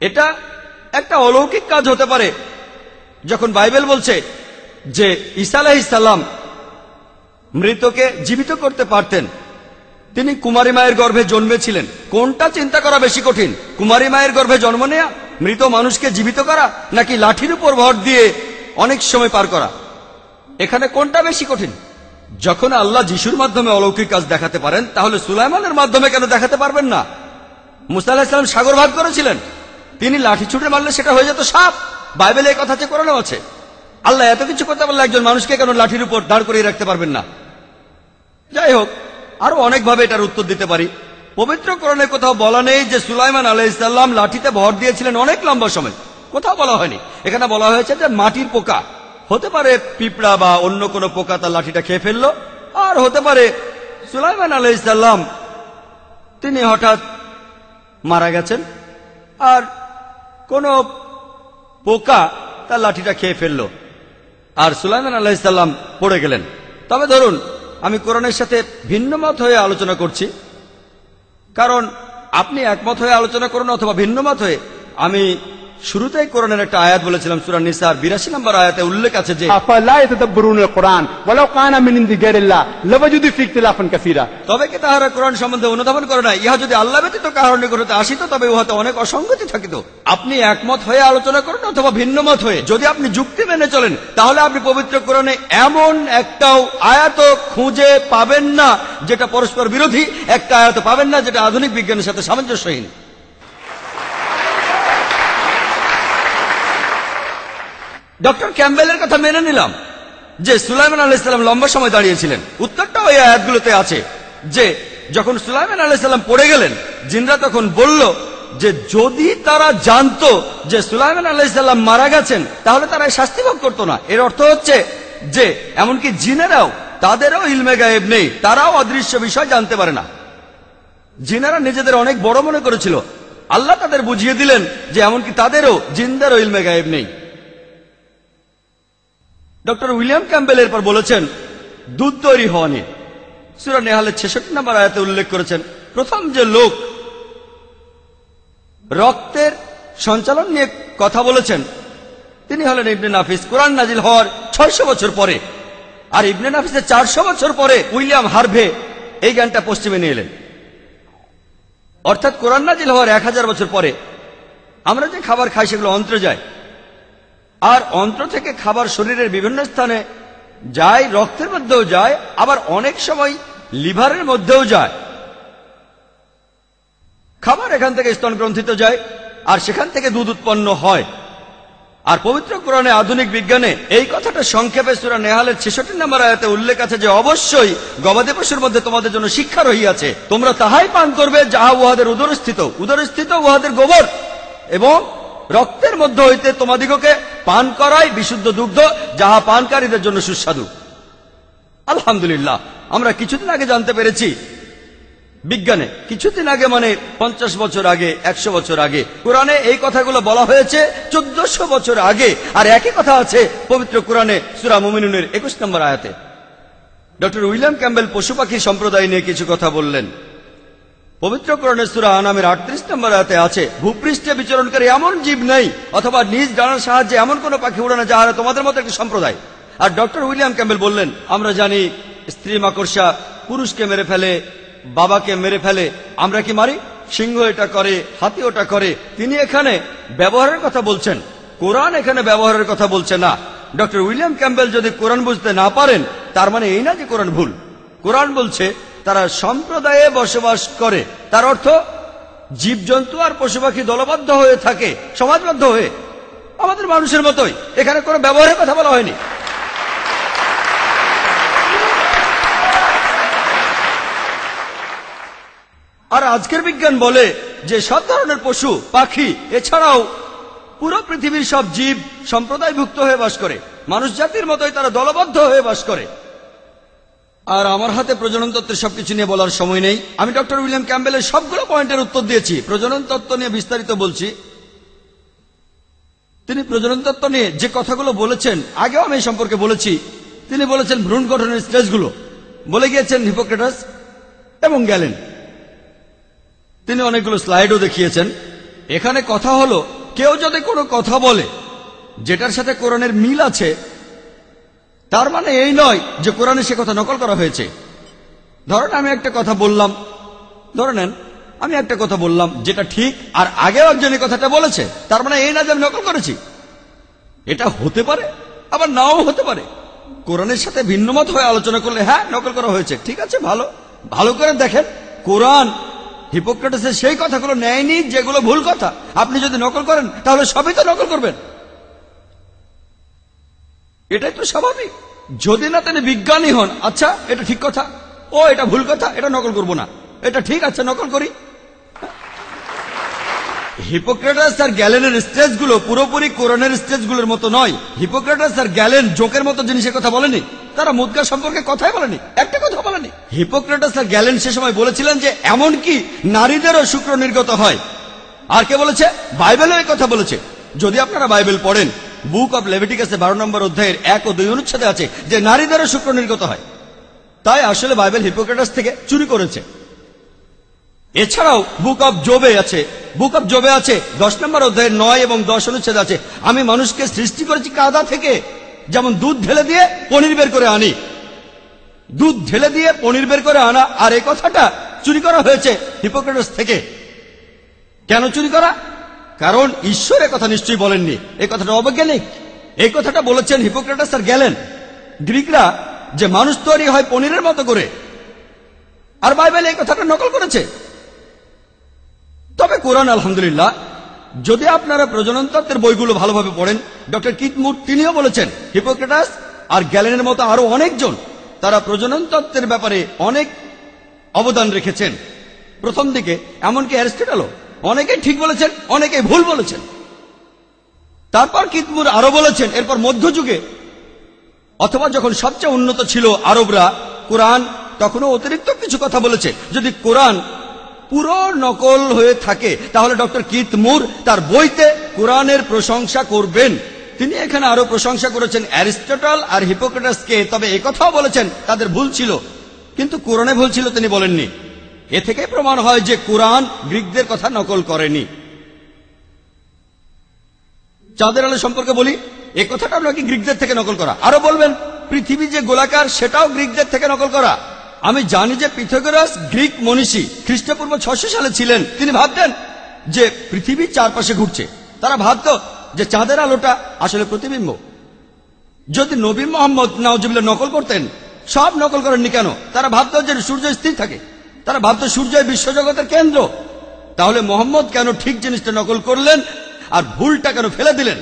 এটা একটা অলৌকিক কাজ হতে পারে। যখন বাইবেল বলছে যে ঈসা আলাইহিস সালাম মৃতকে জীবিত করতে পারতেন, তিনি কুমারী মায়ের গর্ভে জন্মেছিলেন। কোনটা চিন্তা করা বেশি কঠিন, কুমারী মায়ের গর্ভে জন্ম নেয়া, মৃত মানুষকে জীবিত করা, নাকি লাঠির উপর ভর দিয়ে অনেক সময় পার করা? এখানে কোনটা বেশি কঠিন? যখন আল্লাহ যিশুর মাধ্যমে অলৌকিক কাজ দেখাতে পারেন, তাহলে সুলাইমানের মাধ্যমে কেন দেখাতে পারবেন না? মুসা আলাইহিস সালাম সাগর ভাগ করেছিলেন, তিনি লাঠি ছুটে মারলে সেটা হয়ে যেত সাপ। বাইবেলে এই কথা আছে, কোরআনে আছে। আল্লাহ এত কিছু করতে পারলে একজন মানুষকে কেন লাঠির উপর দাঁড় করিয়ে রাখতে পারবেন না? যাই হোক, আরো অনেকভাবে এটার উত্তর দিতে পারি। পবিত্র কোরআনে কোথাও বলা নেই যে সুলাইমান আলাইহিস সালাম লাঠিতে ভর দিয়েছিলেন অনেক লম্বা সময়, কোথাও বলা হয়নি। এখানে বলা হয়েছে যে মাটির পোকা, হতে পারে পিঁপড়া বা অন্য কোনো পোকা তার লাঠিটা খেয়ে ফেললো, আর হতে পারে সুলাইমান আলাইহিস সালাম তিনি হঠাৎ মারা গেছেন আর কোনো পোকা তার লাঠিটা খেয়ে ফেললো আর সুলাইমান আলাইহিস সালাম পড়ে গেলেন। তবে ধরুন আমি কোরআনের সাথে ভিন্ন মত হয়ে আলোচনা করছি, কারণ আপনি একমত হয়ে আলোচনা করুন অথবা ভিন্ন মত হয়ে। আমি শুরুতেই কোরআনের একটা আয়াত বলেছিলাম, সূরা নিসার 82 নম্বর আয়াতে উল্লেখ আছে যে আফালা ইয়াতাদাব্বারুনাল কুরআন ওয়ালাউ কানা মিন ইনদি গায়রিল্লাহ লাওয়াজাদু ফি ইখতিলাফান কাসীরা। তবে কি তাহারা কোরআন সম্বন্ধে অনুধাবন করে না, ইহা যদি আল্লাহ ব্যতীত কাহার নিকট হতে আসিত তবে উহাতে অনেক অসঙ্গতি থাকিত। আপনি একমত হয়ে আলোচনা করুন অথবা ভিন্ন মত হয়ে। যদি আপনি যুক্তি মেনে চলেন, তাহলে আপনি পবিত্র কোরআনে এমন একটাও আয়াত খুঁজে পাবেন না যেটা পরস্পর বিরোধী, একটা আয়াত পাবেন না যেটা আধুনিক বিজ্ঞানের সাথে সামঞ্জস্যহীন। ডক্টর ক্যাম্বেলের কথা মেনে নিলাম যে সুলাইমান আলাইহিস সালাম লম্বা সময় দাঁড়িয়েছিলেন। উত্তরটা ওই আয়াতগুলোতে আছে যে যখন সুলাইমান আলাইহিস সালাম পড়ে গেলেন, জিনরা তখন বলল যে যদি তারা জানতো যে সুলাইমান আলাইহিস সালাম মারা গেছেন তাহলে তারা শাস্তি ভোগ করতো না। এর অর্থ হচ্ছে যে এমনকি জিনেরাও, তাদেরও ইলমে গায়েব নেই, তারাও অদৃশ্য বিষয় জানতে পারে না। জিনেরা নিজেদের অনেক বড় মনে করেছিল, আল্লাহ তাদের বুঝিয়ে দিলেন যে এমনকি তাদেরও, জিনদেরও ইলমে গায়েব নেই। ডক্টর উইলিয়াম ক্যাম্বেল এরপর বলেছেন দুধ তৈরি হওয়া নিয়ে। সূরা নেহালের 66 নম্বর আয়াতে উল্লেখ করেছেন প্রথম যে লোক রক্তের সঞ্চালন নিয়ে কথা বলেছেন তিনি হলেন ইবনে নাফিস, কোরআন নাজিল হওয়ার 600 বছর পরে। আর ইবনে নাফিসের 400 বছর পরে উইলিয়াম হার্ভে এই জ্ঞানটা পশ্চিমে নিয়ে এলেন। অর্থাৎ কোরআন নাজিল হওয়ার 1000 বছর পরে আমরা যে খাবার খাই সেগুলো অন্ত্রে যায়, আর অন্ত্র থেকে খাবার শরীরের বিভিন্ন স্থানে যায়, রক্তের মধ্যেও যায়, আবার অনেক সময় লিভারের মধ্যেও যায়। খাবার এখান থেকে স্তন গ্রন্থিতে যায় আর সেখান থেকে দুধ উৎপন্ন হয়। আর পবিত্র কোরআনে আধুনিক বিজ্ঞানে এই কথাটা সংক্ষেপে সূরা নেহালের 66 নম্বর আয়াতে উল্লেখ আছে যে অবশ্যই গবাদি পশুর মধ্যে তোমাদের জন্য শিক্ষা রহিয়াছে, তোমরা তাহাই পান করবে যাহা উহাদের উদরস্থিত, উদরস্থিত উহাদের গোবর, এবং রক্তের মধ্য হইতে তোমাদিগকে পান করাই বিশুদ্ধ দুগ্ধ, যাহা পানকারীদের জন্য সুস্বাদু। আলহামদুলিল্লাহ, আমরা কিছুদিন আগে জানতে পেরেছি বিজ্ঞানে, কিছুদিন আগে মানে 50 বছর আগে, 100 বছর আগে কোরআনে এই কথাগুলো বলা হয়েছে 1400 বছর আগে। আর একই কথা আছে পবিত্র কোরআনে সূরা মুমিনুনের 21 নম্বর আয়াতে। ডক্টর উইলিয়াম ক্যাম্বেল পশু পাখি সম্প্রদায় নিয়ে কিছু কথা বললেন। পবিত্র কোরআনে সূরা আনামের 38 নম্বর আয়াতে আছে ভূপৃষ্ঠে বিচরণকারী এমন জীব নেই অথবা নিজ ডানার সাহায্যে এমন কোন পাখি উড়ানো যাহারা তোমাদের মতো একটি সম্প্রদায়। আর ডক্টর উইলিয়াম ক্যাম্বেল বললেন আমরা জানি স্ত্রী মাকড়সা পুরুষকে মেরে ফেলে, বাবাকে মেরে ফেলে, আমরা কি মারি? সিংহ এটা করে, হাতি ওটা করে। তিনি এখানে ব্যবহারের কথা বলছেন, কোরআন এখানে ব্যবহারের কথা বলছে না। ডক্টর উইলিয়াম ক্যাম্বেল যদি কোরআন বুঝতে না পারেন তার মানে এই না যে কোরআন ভুল। কোরআন বলছে তারা সম্প্রদায়ে বসবাস করে, তার অর্থ জীবজন্তু আর পশু পাখি দলবদ্ধ হয়ে থাকে, সমাজবদ্ধ হয়ে, আমাদের মানুষের মতোই। এখানে কোনো ব্যবহারের কথা বলা হয়নি। আর আজকের বিজ্ঞান বলে যে সব ধরনের পশু পাখি এছাড়াও পুরো পৃথিবীর সব জীব সম্প্রদায়ভুক্ত হয়ে বাস করে, মানুষ জাতির মতোই তারা দলবদ্ধ হয়ে বাস করে। আর আমার হাতে প্রজনন তত্ত্বের সবকিছু নিয়ে বলার সময় নেই। আমি ডক্টর উইলিয়াম ক্যাম্বেলের সবগুলো পয়েন্টের উত্তর দিয়েছি। প্রজনন তত্ত্ব নিয়ে বিস্তারিত বলছি। তিনি প্রজনন তত্ত্ব নিয়ে যে কথাগুলো বলেছেন আগেও আমি এই সম্পর্কে বলেছি। তিনি বলেছেন ভ্রূণ গঠনের স্টেজগুলো, বলে গিয়েছেন হিপোক্রেটাস এবং গ্যালেন। তিনি অনেকগুলো স্লাইডও দেখিয়েছেন। এখানে কথা হলো, কেউ যদি কোনো কথা বলে যেটার সাথে কোরআনের মিল আছে, তার মানে এই নয় যে কোরআনে সে কথা নকল করা হয়েছে। ধরেন আমি একটা কথা বললাম, ধরে নেন আমি একটা কথা বললাম যেটা ঠিক, আর আগেও একজন এই কথাটা বলেছে, তার মানে এই না যে আমি নকল করেছি। এটা হতে পারে, আবার নাও হতে পারে। কোরআনের সাথে ভিন্নমত হয়ে আলোচনা করলে হ্যাঁ নকল করা হয়েছে, ঠিক আছে, ভালো ভালো করে দেখেন কোরআন হিপোক্রেটাসের সেই কথাগুলো নেয়নি যেগুলো ভুল কথা। আপনি যদি নকল করেন তাহলে সবই তো নকল করবেন, এটাই তো স্বাভাবিক। যদি না তিনি বিজ্ঞানী হন, আচ্ছা এটা ঠিক কথা, ও এটা ভুল কথা, এটা নকল করব না, এটা ঠিক আছে নকল করি। হিপোক্রেটাস আর গ্যালেনের স্টেজগুলো পুরোপুরি কোরআনের স্টেজগুলোর মতো নয়। হিপোক্রেটাস আর গ্যালেন জোকের মতো জিনিসের কথা বলেনি, তারা মুদ্রা সম্পর্কে কথাই বলেনি, একটা কথা বলেনি। হিপোক্রেটাস আর গ্যালেন সে সময় বলেছিলেন যে এমনকি নারীদেরও শুক্র নির্গত হয়। আর কে বলেছে? বাইবেলও এই কথা বলেছে। যদি আপনারা বাইবেল পড়েন, বুক অব লেভিটিকাসে 12 নম্বর অধ্যায়ের 1 ও 2 অনুচ্ছেদে আছে যে নারীদেরও শুক্র নির্গত হয়। তাই আসলে বাইবেল হিপোক্রেটাস থেকে চুরি করেছে। এছাড়াও বুক অব জবে আছে, বুক অব জবে আছে 10 নম্বর অধ্যায়ের 9 এবং 10 অনুচ্ছেদ আছে, আমি মানুষকে সৃষ্টি করেছি কাদা থেকে, যেমন দুধ ঢেলে দিয়ে পনির বের করে আনি। দুধ ঢেলে দিয়ে পনির বের করে আনা, আর এই কথাটা চুরি করা হয়েছে হিপোক্রেটাস থেকে। কেন চুরি করা? কারণ ঈশ্বর এ কথা নিশ্চয়ই বলেননি, এই কথাটা অবৈজ্ঞানিক। এই কথাটা বলেছেন হিপোক্রেটাস আর গ্যালেন। গ্রিকরা যে মানুষ তৈরি হয় পনিরের মতো করে, আর বাইবেল এই কথাটা নকল করেছে। তবে কোরআন আলহামদুলিল্লাহ, যদি আপনারা প্রজনন তত্ত্বের বইগুলো ভালোভাবে পড়েন, ডক্টর কিথ মুর তিনিও বলেছেন হিপোক্রেটাস আর গ্যালেনের মতো আরো অনেকজন তারা প্রজনন তত্ত্বের ব্যাপারে অনেক অবদান রেখেছেন। প্রথম দিকে এমনকি অ্যারিস্টটলও অনেকেই ঠিক বলেছেন, অনেকেই ভুল বলেছেন। তারপর কিথ মুর আরো বলেছেন, এরপর মধ্যযুগে অথবা যখন সবচেয়ে উন্নত ছিল আরবরা, কোরআন তখনও অতিরিক্ত কিছু কথা বলেছে। যদি কোরআন পুরো নকল হয়ে থাকে তাহলে ডক্টর কিথ মুর তার বইতে কোরআনের প্রশংসা করবেন। তিনি এখানে আরো প্রশংসা করেছেন অ্যারিস্টটল আর হিপোক্রেটাসকে, তবে একথাও বলেছেন তাদের ভুল ছিল, কিন্তু কোরআনে ভুল ছিল তিনি বলেননি। এ থেকে প্রমাণ হয় যে কোরআন গ্রিকদের কথা নকল করেনি। চাঁদের আলো সম্পর্কে বলি, এ কথাটাও নাকি গ্রিকদের থেকে নকল করা। আরো বলবেন পৃথিবী যে গোলাকার সেটাও গ্রিকদের থেকে নকল করা। আমি জানি যে পিথাগোরাস গ্রিক মনীষী, খ্রিস্টপূর্ব 600 সালে ছিলেন। তিনি ভাবতেন যে পৃথিবী চারপাশে ঘুরছে। তারা ভাবত যে চাঁদের আলোটা আসলে প্রতিবিম্ব। যদি নবী মোহাম্মদ নাউজুবিল্লাহ নকল করতেন, সব নকল করেননি কেন? তারা ভাবত যে সূর্য স্থির থাকে, তারা ভাবত সূর্যই বিশ্বজগতের কেন্দ্র। তাহলে মোহাম্মদ কেন ঠিক জিনিসটা নকল করলেন আর ভুলটা কেন ফেলে দিলেন?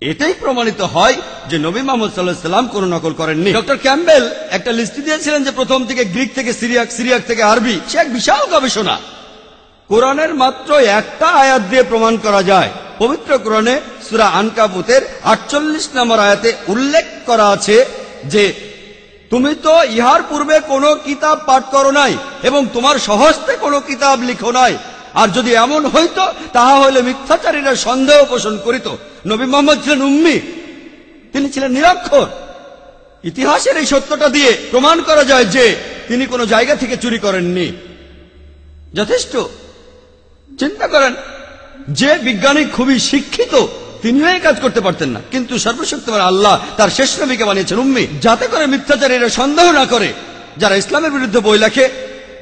এটাই প্রমাণিত হয় যে নবী মুহাম্মদ সাল্লাল্লাহু আলাইহি সাল্লাম কোনো নকল করেননি। ডক্টর ক্যাম্বেল একটা লিস্ট দিয়েছিলেন যে প্রথম থেকে গ্রিক থেকে সিরিয়াক, সিরিয়াক থেকে আরবি। সে এক বিশাল গবেষণা। কোরআনের মাত্র একটা আয়াত দিয়ে প্রমাণ করা যায়। পবিত্র কোরআনে সূরা আনকাবুতের 48 নম্বর আয়াতে উল্লেখ করা আছে যে তুমি তো ইহার পূর্বে কোনো কিতাব পাঠ করো নাই এবং তোমার স্বহস্তে কোনো কিতাব লিখো নাই, আর যদি এমন হইতো তাহা হইলে মিথ্যাচারীরা সন্দেহ পোষণ করিত। নবী মুহাম্মদ ছিলেন উম্মি, তিনি ছিলেন নিরক্ষর। ইতিহাসের এই সত্যটা দিয়ে প্রমাণ করা যায় যে তিনি কোনো জায়গা থেকে চুরি করেননি। যথেষ্ট। চিন্তা করেন, যে বিজ্ঞানী খুবই শিক্ষিত তিনিও এই কাজ করতে পারতেন না, কিন্তু সর্বশক্তিমান আল্লাহ তার শেষ নবীকে বানিয়েছেন উম্মি, যাতে করে মিথ্যাচারীরা সন্দেহ না করে। যারা ইসলামের বিরুদ্ধে বই লেখে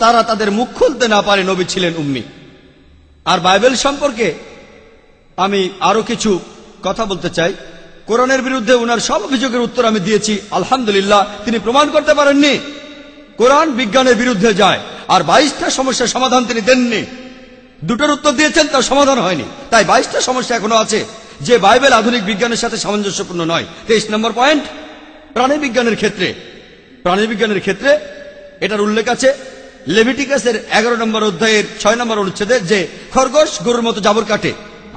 তারা তাদের মুখ খুলতে না পারে নবী ছিলেন উম্মি। আর বাইবেল সম্পর্কে আমি আরো কিছু কথা বলতে চাই। কোরআনের বিরুদ্ধে ওনার সব অভিযোগের উত্তর আমি দিয়েছি আলহামদুলিল্লাহ। তিনি প্রমাণ করতে পারেননি কোরআন বিজ্ঞানের বিরুদ্ধে যায়, আর 22টা সমস্যার সমাধান তিনি দেননি। দুটোর উত্তর দিয়েছেন, তার সমাধান হয়নি। তাই 22টা সমস্যা এখনো আছে যে বাইবেল আধুনিক বিজ্ঞানের সাথে সামঞ্জস্যপূর্ণ নয়। 23 নম্বর পয়েন্ট, প্রাণীবিজ্ঞানের ক্ষেত্রে। প্রাণীবিজ্ঞানের ক্ষেত্রে এটার উল্লেখ আছে লেভিটিকাসের 11 নম্বর অধ্যায়ের 6 নম্বর অনুচ্ছেদে যে খরগোশ গরুর মতো জাবর কাটে।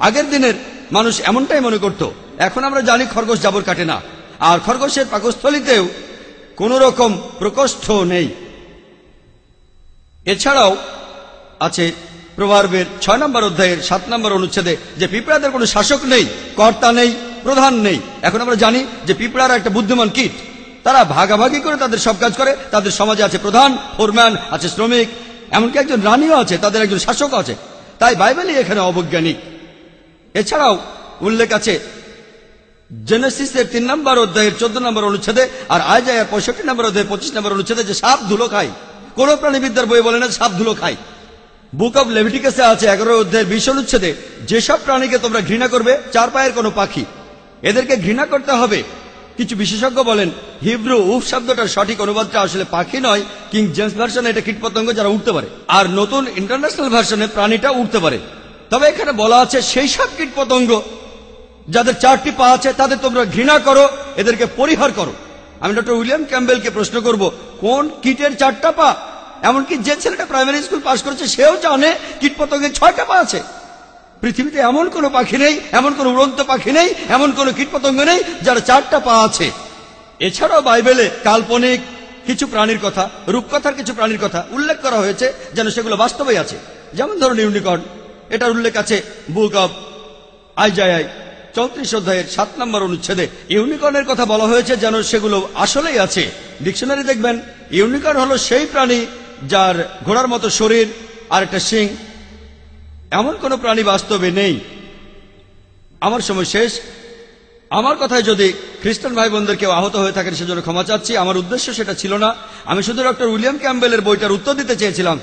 আগের দিনের মানুষ এমনটাই মনে করত। এখন আমরা জানি খরগোশ জাবর কাটে না, আর খরগোশের পাকস্থলীতেও কোন রকম প্রকোষ্ঠ নেই। এছাড়াও আছে প্রভার্বের 6 নম্বর অধ্যায়ের 7 নম্বর অনুচ্ছেদে যে পিঁপড়াদের কোনো শাসক নেই, কর্তা নেই, প্রধান নেই। এখন আমরা জানি যে পিঁপড়ারা একটা বুদ্ধিমান কীট। তারা ভাগাভাগি করে তাদের সব কাজ করে। তাদের সমাজে আছে প্রধান, ফোরম্যান, আছে শ্রমিক, এমনকি একজন রানীও আছে, তাদের একজন শাসক আছে। তাই বাইবেলই এখানে অবৈজ্ঞানিক। এছাড়াও উল্লেখ আছে জেনেসিসের 3 নম্বর অধ্যায়ের 14 নম্বর অনুচ্ছেদে আর আইজায়ার 65 নম্বর অধ্যায়ের 25 নম্বর অনুচ্ছেদে যে সাপ ধুলো খায়। কোন প্রাণীবিদ্যার বই বলে না সাপ ধুলো খায়। বুক অব লেভিটিকাসে আছে 11 অধ্যায়ের 20 অনুচ্ছেদে যেসব প্রাণীকে তোমরা ঘৃণা করবে 4 পায়ের কোনো পাখি, এদেরকে ঘৃণা করতে হবে। কিছু বিশেষজ্ঞ বলেন হিব্রু উফ শব্দটার সঠিক অনুবাদটা আসলে পাখি নয়, কিং জেমস ভার্সনে এটা কীটপতঙ্গ যারা উঠতে পারে, আর নতুন ইন্টারন্যাশনাল ভার্সনে প্রাণীটা উঠতে পারে। তবে এখানে বলা আছে সেই সব কীটপতঙ্গ যাদের 4টি পা আছে তাদের তোমরা ঘৃণা করো, এদেরকে পরিহার করো। আমি ডক্টর উইলিয়াম ক্যাম্বেলকে প্রশ্ন করব, কোন কীটের 4টা পা? এমনকি যে ছেলেটা প্রাইমারি স্কুল পাশ করেছে সেও জানে কীটপতঙ্গের 6টা পা আছে। পৃথিবীতে এমন কোনো পাখি নেই, এমন কোনো উড়ন্ত পাখি নেই, এমন কোনো কীটপতঙ্গ নেই যার 4টা পা আছে। এছাড়াও বাইবেলে কাল্পনিক কিছু প্রাণীর কথা, রূপকথার কিছু প্রাণীর কথা উল্লেখ করা হয়েছে যেন সেগুলো বাস্তবেই আছে। যেমন ধরুন ইউনিকর্ন, এটার উল্লেখ আছে বুক অব আইজায়ায় 34 অধ্যায়ের 7 নম্বর অনুচ্ছেদে। ইউনিকর্নের কথা বলা হয়েছে যেন সেগুলো আসলেই আছে। ডিকশনারি দেখবেন ইউনিকর্ন হলো সেই প্রাণী যার ঘোড়ার মতো শরীর আর একটা শিং। এমন কোন প্রাণী বাস্তবে নেই। আমার সময় শেষ। আমার কথায় যদি খ্রিস্টান ভাই বোনদের কেউ আহত হয়ে থাকেন সেজন্য ক্ষমা চাচ্ছি। আমার উদ্দেশ্য সেটা ছিল না। আমি শুধু ডক্টর উইলিয়াম ক্যাম্বেলের বইটার উত্তর দিতে চেয়েছিলাম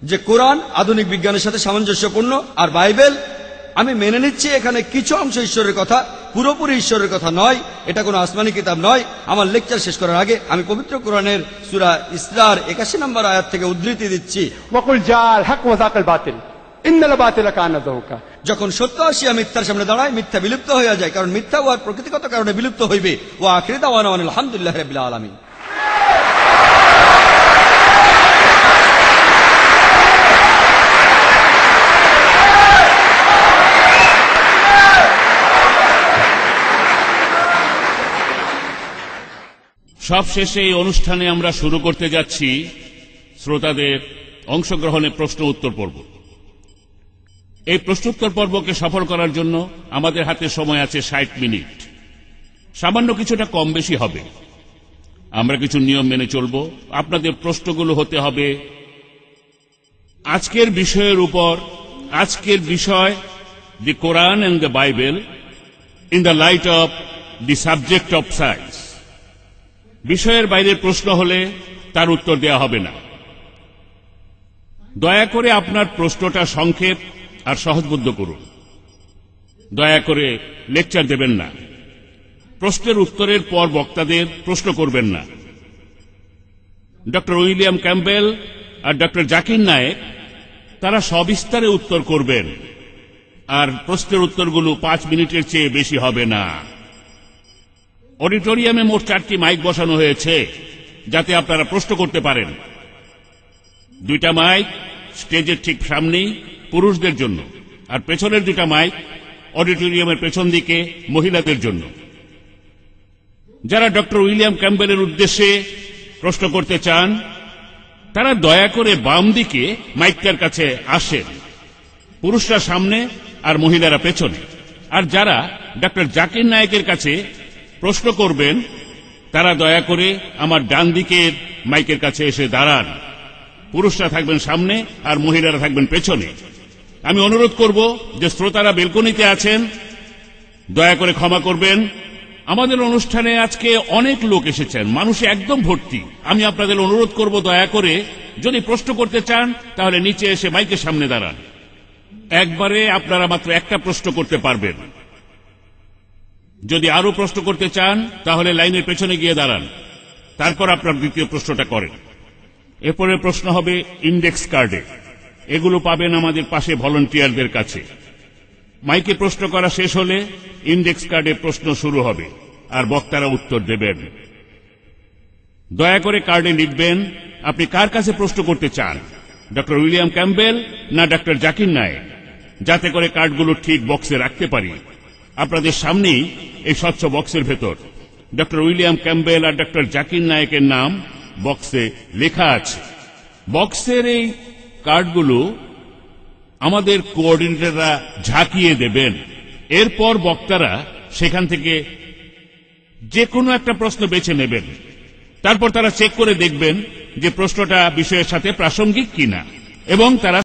যে কোরআন আধুনিক বিজ্ঞানের সাথে সামঞ্জস্যপূর্ণ, আর বাইবেল আমি মেনে নিচ্ছি এখানে কিছু অংশ ঈশ্বরের কথা, পুরোপুরি ঈশ্বরের কথা নয়। এটা কোনো আসমানি কিতাব নয়। আমার লেকচার শেষ করার আগে আমি পবিত্র কোরআনের সূরা ইসরার 81 নম্বর আয়াত থেকে উদ্ধৃতি দিচ্ছি। ওয়াকুল জাল হক ওয়া যাকাল বাতিল ইন্নাল বাতিলা কানা যাহুকা। যখন সত্য আসিয়া মিথ্যার সামনে দাঁড়ায়, মিথ্যা বিলুপ্ত হয়ে যায়, কারণ মিথ্যা ওয়ার প্রকৃতিগত কারণে বিলুপ্ত হইবে। ওয়া আখিরু দাওয়ানা আলহামদুলিল্লাহি রাব্বিল আলামিন। সবশেষে এই অনুষ্ঠানে আমরা শুরু করতে যাচ্ছি শ্রোতাদের অংশগ্রহণের প্রশ্ন উত্তর পর্ব। এই প্রশ্নোত্তর পর্বকে সফল করার জন্য আমাদের হাতে সময় আছে 60 মিনিট। সামান্য কিছুটা কম বেশি হবে। আমরা কিছু নিয়ম মেনে চলব। আপনাদের প্রশ্নগুলো হতে হবে আজকের বিষয়ের উপর। আজকের বিষয় the Quran and the Bible in the light of the subject of science. বিষয়ের বাইরের প্রশ্ন হলে তার উত্তর দেওয়া হবে না। দয়া করে আপনার প্রশ্নটা সংক্ষেপ আর সহজবোধ্য করুন। দয়া করে লেকচার দেবেন না। প্রশ্নের উত্তরের পর বক্তাদের প্রশ্ন করবেন না। ডক্টর উইলিয়াম ক্যাম্বেল আর ডক্টর জাকির নায়েক তারা সবিস্তারে উত্তর করবেন, আর প্রশ্নের উত্তরগুলো 5 মিনিটের চেয়ে বেশি হবে না। অডিটোরিয়ামে মোট 4টি মাইক বসানো হয়েছে যাতে আপনারা প্রশ্ন করতে পারেন। 2টা মাইক স্টেজের ঠিক সামনেই পুরুষদের জন্য, আর পেছনের 2টা মাইক অডিটোরিয়ামের পেছন দিকে মহিলাদের জন্য। যারা ডক্টর উইলিয়াম ক্যাম্বেলের উদ্দেশ্যে প্রশ্ন করতে চান তারা দয়া করে বাম দিকে মাইকটার কাছে আসেন। পুরুষরা সামনে আর মহিলারা পেছনে। আর যারা ডক্টর জাকির নায়েকের কাছে প্রশ্ন করবেন তারা দয়া করে আমার ডান দিকের মাইকের কাছে এসে দাঁড়ান। পুরুষরা থাকবেন সামনে আর মহিলারা থাকবেন পেছনে। আমি অনুরোধ করব যে শ্রোতারা বেলকনিতে আছেন দয়া করে ক্ষমা করবেন। আমাদের অনুষ্ঠানে আজকে অনেক লোক এসেছেন, মানুষে একদম ভর্তি। আমি আপনাদের অনুরোধ করব দয়া করে যদি প্রশ্ন করতে চান তাহলে নিচে এসে মাইকের সামনে দাঁড়ান। একবারে আপনারা মাত্র একটা প্রশ্ন করতে পারবেন। যদি আরো প্রশ্ন করতে চান তাহলে লাইনের পেছনে গিয়ে দাঁড়ান, তারপর আপনার দ্বিতীয় প্রশ্নটা করেন। এরপরে প্রশ্ন হবে ইন্ডেক্স কার্ডে। এগুলো পাবেন আমাদের পাশে ভলান্টিয়ারদের কাছে। মাইকে প্রশ্ন করা শেষ হলে ইন্ডেক্স কার্ডে প্রশ্ন শুরু হবে আর বক্তারা উত্তর দেবেন। দয়া করে কার্ডে লিখবেন আপনি কার কাছে প্রশ্ন করতে চান, ডক্টর উইলিয়াম ক্যাম্বেল না ডক্টর জাকির নায়েক, যাতে করে কার্ডগুলো ঠিক বক্সে রাখতে পারি। আপনাদের সামনেই এই স্বচ্ছ বক্সের ভেতর ডক্টর উইলিয়াম ক্যাম্বেল আর ডক্টর জাকির নায়েকের নাম বক্সে লেখা আছে। বক্সের এই কার্ডগুলো আমাদের কোঅর্ডিনেটররা ঝাঁকিয়ে দেবেন। এরপর বক্তারা সেখান থেকে যে কোনো একটা প্রশ্ন বেছে নেবেন। তারপর তারা চেক করে দেখবেন যে প্রশ্নটা বিষয়ের সাথে প্রাসঙ্গিক কিনা এবং তারা